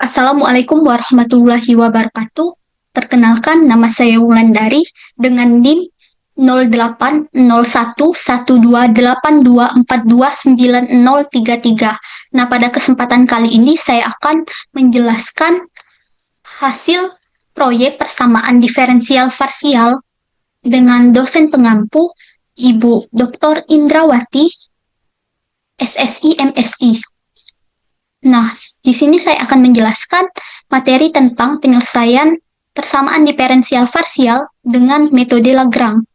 Assalamualaikum warahmatullahi wabarakatuh. Perkenalkan, nama saya Wulandari dengan NIM 08011282429033. Nah, pada kesempatan kali ini saya akan menjelaskan hasil proyek persamaan diferensial parsial dengan dosen pengampu Ibu Dr. Indrawati, SSI MSI. Nah, di sini saya akan menjelaskan materi tentang penyelesaian persamaan diferensial parsial dengan metode Lagrange.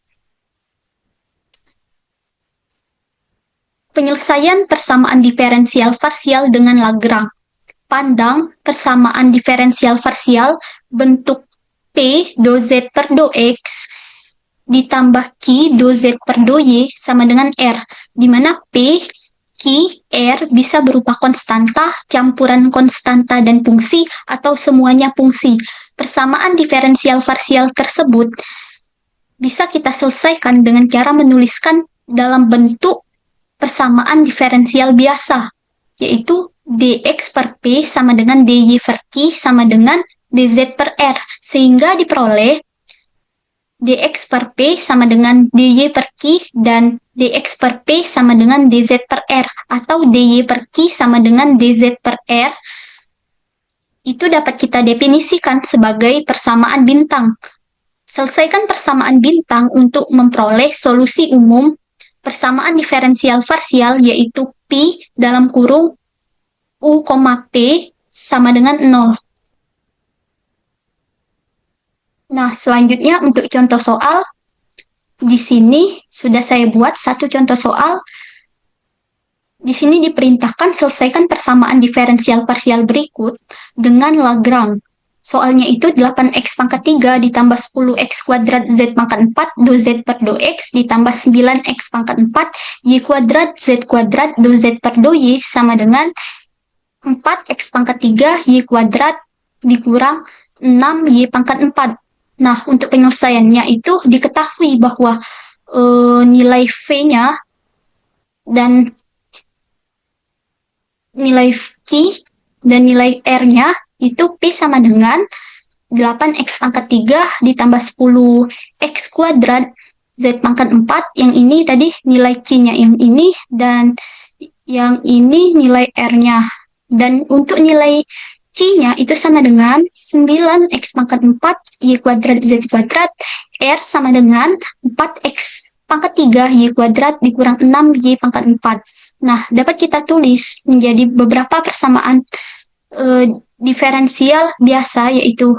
Penyelesaian persamaan diferensial parsial dengan Lagrange. Pandang persamaan diferensial parsial bentuk P do Z per do X ditambah Q do Z per do Y sama dengan R, di mana P, Q, R bisa berupa konstanta, campuran konstanta dan fungsi, atau semuanya fungsi. Persamaan diferensial parsial tersebut bisa kita selesaikan dengan cara menuliskan dalam bentuk persamaan diferensial biasa, yaitu dx per P sama dengan dy per Q sama dengan dz per R, sehingga diperoleh dx per P sama dengan dy per Q dan dx per P sama dengan dz per R, atau dy per Q sama dengan dz per R. Itu dapat kita definisikan sebagai persamaan bintang. Selesaikan persamaan bintang untuk memperoleh solusi umum persamaan diferensial parsial, yaitu P dalam kurung U, P sama dengan 0. Nah, selanjutnya untuk contoh soal, di sini sudah saya buat satu contoh soal. Di sini diperintahkan selesaikan persamaan diferensial parsial berikut dengan Lagrange. Soalnya itu 8x pangkat 3 ditambah 10x kuadrat z pangkat 4 do z per do x ditambah 9x pangkat 4 y kuadrat z kuadrat do z per do y sama dengan 4x pangkat 3 y kuadrat dikurang 6y pangkat 4. Nah, untuk penyelesaiannya itu diketahui bahwa nilai V-nya dan nilai Q dan nilai R-nya itu P sama dengan 8x pangkat 3 ditambah 10x kuadrat Z pangkat 4. Yang ini tadi nilai Q-nya yang ini, dan yang ini nilai R-nya. Dan untuk nilai Q-nya itu sama dengan 9x pangkat 4 Y kuadrat Z kuadrat, R sama dengan 4x pangkat 3 Y kuadrat dikurang 6Y pangkat 4. Nah, dapat kita tulis menjadi beberapa persamaan diferensial biasa, yaitu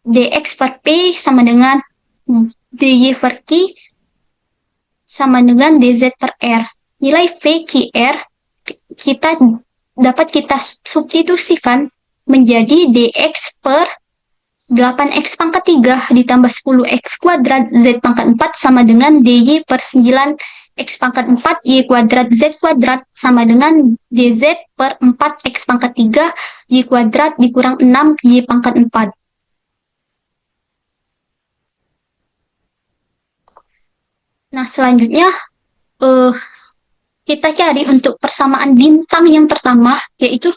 dx per P sama dengan dy per Q sama dengan dz per R. Nilai V, Q, R dapat kita substitusikan menjadi dx per 8x pangkat 3 ditambah 10x kuadrat z pangkat 4 sama dengan dy per 9x pangkat 4 y kuadrat z kuadrat sama dengan dz per 4x pangkat 3 y kuadrat dikurang 6 y pangkat 4. Nah, selanjutnya kita cari untuk persamaan bintang yang pertama, yaitu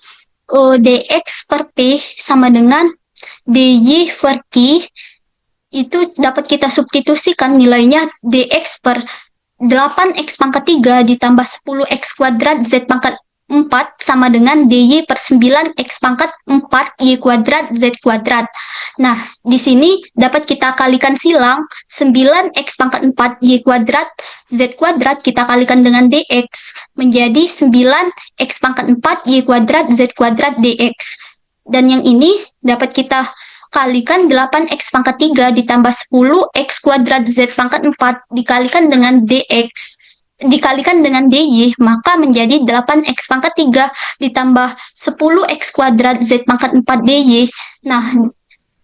dx per P sama dengan dy per Q. Itu dapat kita substitusikan nilainya dx per 8x pangkat 3 ditambah 10x kuadrat z pangkat 4 sama dengan dy per 9x pangkat 4 y kuadrat z kuadrat. Nah, di sini dapat kita kalikan silang 9x pangkat 4 y kuadrat z kuadrat kita kalikan dengan dx menjadi 9x pangkat 4 y kuadrat z kuadrat dx. Dan yang ini dapat kita kalikan 8x pangkat 3 ditambah 10x kuadrat z pangkat 4 dikalikan dengan dx dikalikan dengan dy, maka menjadi 8x pangkat 3 ditambah 10x kuadrat z pangkat 4 dy. Nah,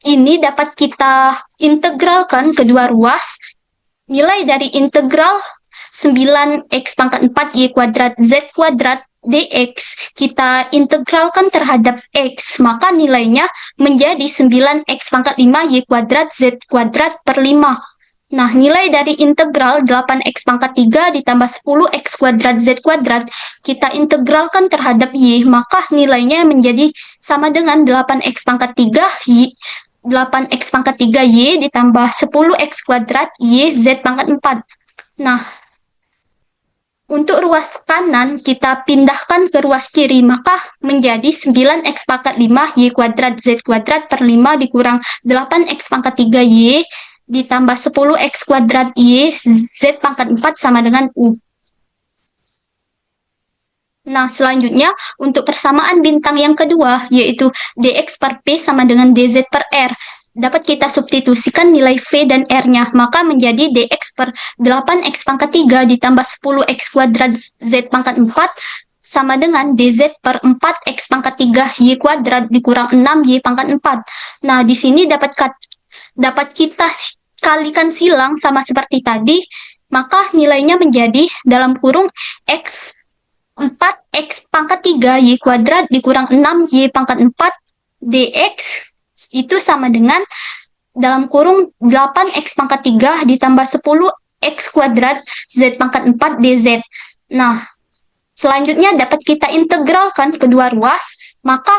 ini dapat kita integralkan kedua ruas. Nilai dari integral 9x pangkat 4 y kuadrat z kuadrat dx kita integralkan terhadap x, maka nilainya menjadi 9x pangkat 5 y kuadrat z kuadrat per 5. Nah, nilai dari integral 8x pangkat 3 ditambah 10x kuadrat z kuadrat, kita integralkan terhadap y, maka nilainya menjadi sama dengan 8x pangkat 3 y, 8x pangkat 3 y ditambah 10x kuadrat y z pangkat 4. Nah, untuk ruas kanan kita pindahkan ke ruas kiri, maka menjadi 9x pangkat 5 y kuadrat z kuadrat per 5 dikurang 8x pangkat 3 y ditambah 10x kuadrat y z pangkat 4 sama dengan u. Nah, selanjutnya untuk persamaan bintang yang kedua, yaitu dx per p sama dengan dz per r. Dapat kita substitusikan nilai v dan r-nya, maka menjadi dx per 8x pangkat 3 ditambah 10x kuadrat z pangkat 4 sama dengan dz per 4x pangkat 3 y kuadrat dikurang 6y pangkat 4. Nah, di sini dapat kita kalikan silang sama seperti tadi, maka nilainya menjadi dalam kurung x 4x pangkat 3 y kuadrat dikurang 6y pangkat 4 dx itu sama dengan dalam kurung 8x pangkat 3 ditambah 10x kuadrat z pangkat 4 dz. Nah, selanjutnya dapat kita integralkan kedua ruas, maka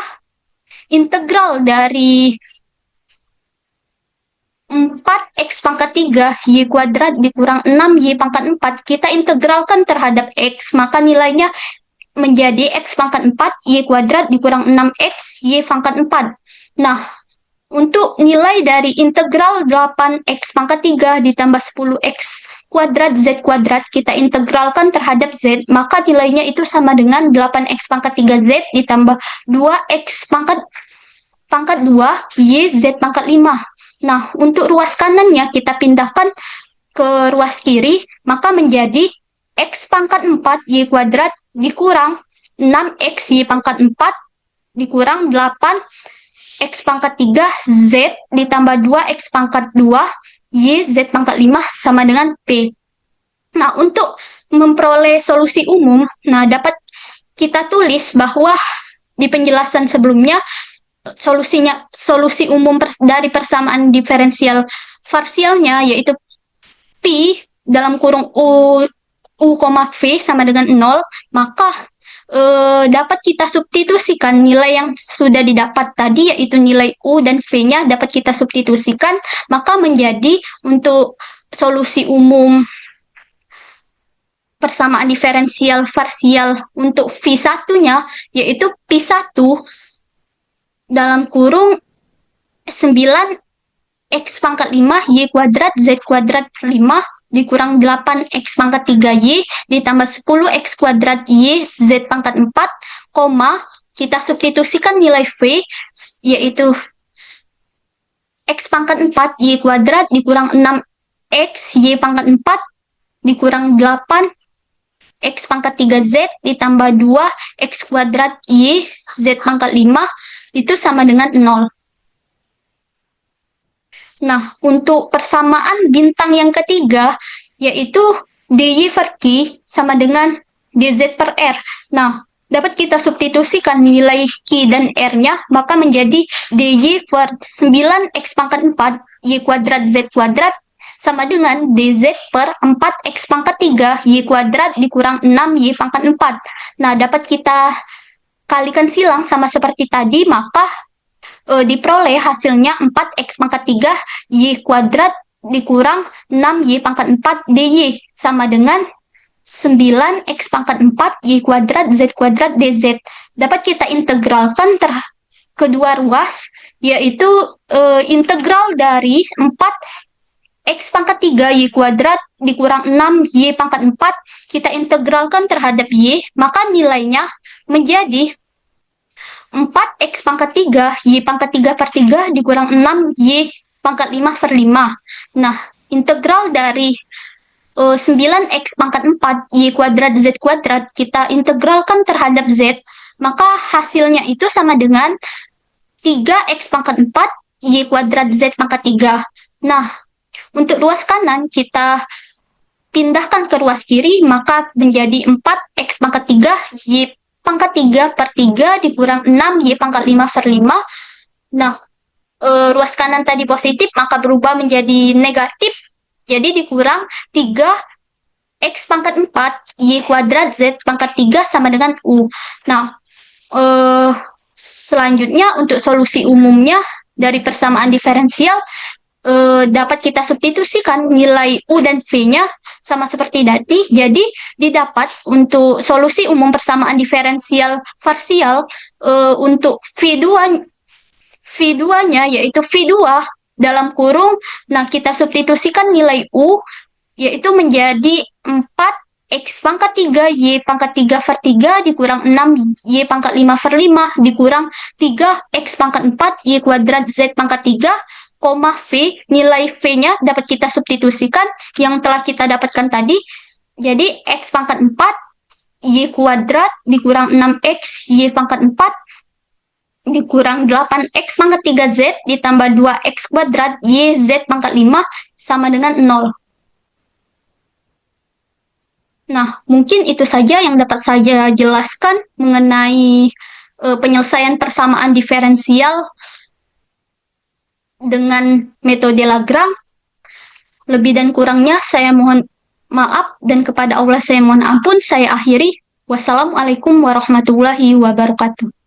integral dari 4x pangkat 3 y kuadrat dikurang 6y pangkat 4 kita integralkan terhadap x, maka nilainya menjadi x pangkat 4 y kuadrat dikurang 6x y pangkat 4. Nah, untuk nilai dari integral 8x pangkat 3 ditambah 10x kuadrat z kuadrat kita integralkan terhadap z, maka nilainya itu sama dengan 8x pangkat 3z ditambah 2x pangkat 2 y z pangkat 5. Nah, untuk ruas kanannya kita pindahkan ke ruas kiri, maka menjadi x pangkat 4 y kuadrat dikurang 6x y pangkat 4 dikurang 8 x pangkat 3 z ditambah 2x pangkat 2 y z pangkat 5 sama dengan p. Nah, untuk memperoleh solusi umum, nah dapat kita tulis bahwa di penjelasan sebelumnya solusi umum dari persamaan diferensial parsialnya yaitu pi dalam kurung u v sama dengan 0, maka dapat kita substitusikan nilai yang sudah didapat tadi, yaitu nilai U dan V-nya dapat kita substitusikan, maka menjadi untuk solusi umum persamaan diferensial parsial untuk V1-nya, yaitu Pi1 dalam kurung 9x pangkat 5 y kuadrat z kuadrat per 5 dikurang 8x pangkat 3y ditambah 10x kuadrat y z pangkat 4, kita substitusikan nilai v yaitu x pangkat 4 y kuadrat dikurang 6x y pangkat 4 dikurang 8 x pangkat 3z ditambah 2 x kuadrat y z pangkat 5 itu sama dengan 0. Nah, untuk persamaan bintang yang ketiga, yaitu dy per q sama dengan dz per r. Nah, dapat kita substitusikan nilai q dan r-nya, maka menjadi dy per 9x pangkat 4 y kuadrat z kuadrat sama dengan dz per 4x pangkat 3 y kuadrat dikurang 6y pangkat 4. Nah, dapat kita kalikan silang sama seperti tadi, maka diperoleh hasilnya 4x pangkat 3 y kuadrat dikurang 6y pangkat 4 dy sama dengan 9x pangkat 4 y kuadrat z kuadrat dz. Dapat kita integralkan kedua ruas, yaitu integral dari 4x pangkat 3 y kuadrat dikurang 6y pangkat 4 kita integralkan terhadap y, maka nilainya menjadi 4x pangkat 3 y pangkat 3 per 3 dikurang 6y pangkat 5 per 5. Nah, integral dari 9x pangkat 4 y kuadrat z kuadrat kita integralkan terhadap z, maka hasilnya itu sama dengan 3x pangkat 4 y kuadrat z pangkat 3. Nah, untuk ruas kanan kita pindahkan ke ruas kiri, maka menjadi 4x pangkat 3 y pangkat 3 per 3 dikurang 6y pangkat 5 per 5. Nah, ruas kanan tadi positif, maka berubah menjadi negatif. Jadi dikurang 3 X pangkat 4 Y kuadrat Z pangkat 3 sama dengan U. Nah, selanjutnya untuk solusi umumnya dari persamaan diferensial dapat kita substitusikan nilai U dan V-nya sama seperti tadi. Jadi didapat untuk solusi umum persamaan diferensial parsial untuk V2-nya yaitu V2 dalam kurung. Nah, kita substitusikan nilai U yaitu menjadi 4 X pangkat 3 Y pangkat 3 per 3 dikurang 6 Y pangkat 5 per 5 dikurang 3 X pangkat 4 Y kuadrat Z pangkat 3, V, nilai V-nya dapat kita substitusikan yang telah kita dapatkan tadi. Jadi X pangkat 4 Y kuadrat dikurang 6X Y pangkat 4 dikurang 8X pangkat 3Z ditambah 2X kuadrat Y Z pangkat 5 sama dengan 0. Nah, mungkin itu saja yang dapat saya jelaskan mengenai penyelesaian persamaan diferensial dengan metode Lagrange. Lebih dan kurangnya saya mohon maaf dan kepada Allah saya mohon ampun. Saya akhiri. Wassalamualaikum warahmatullahi wabarakatuh.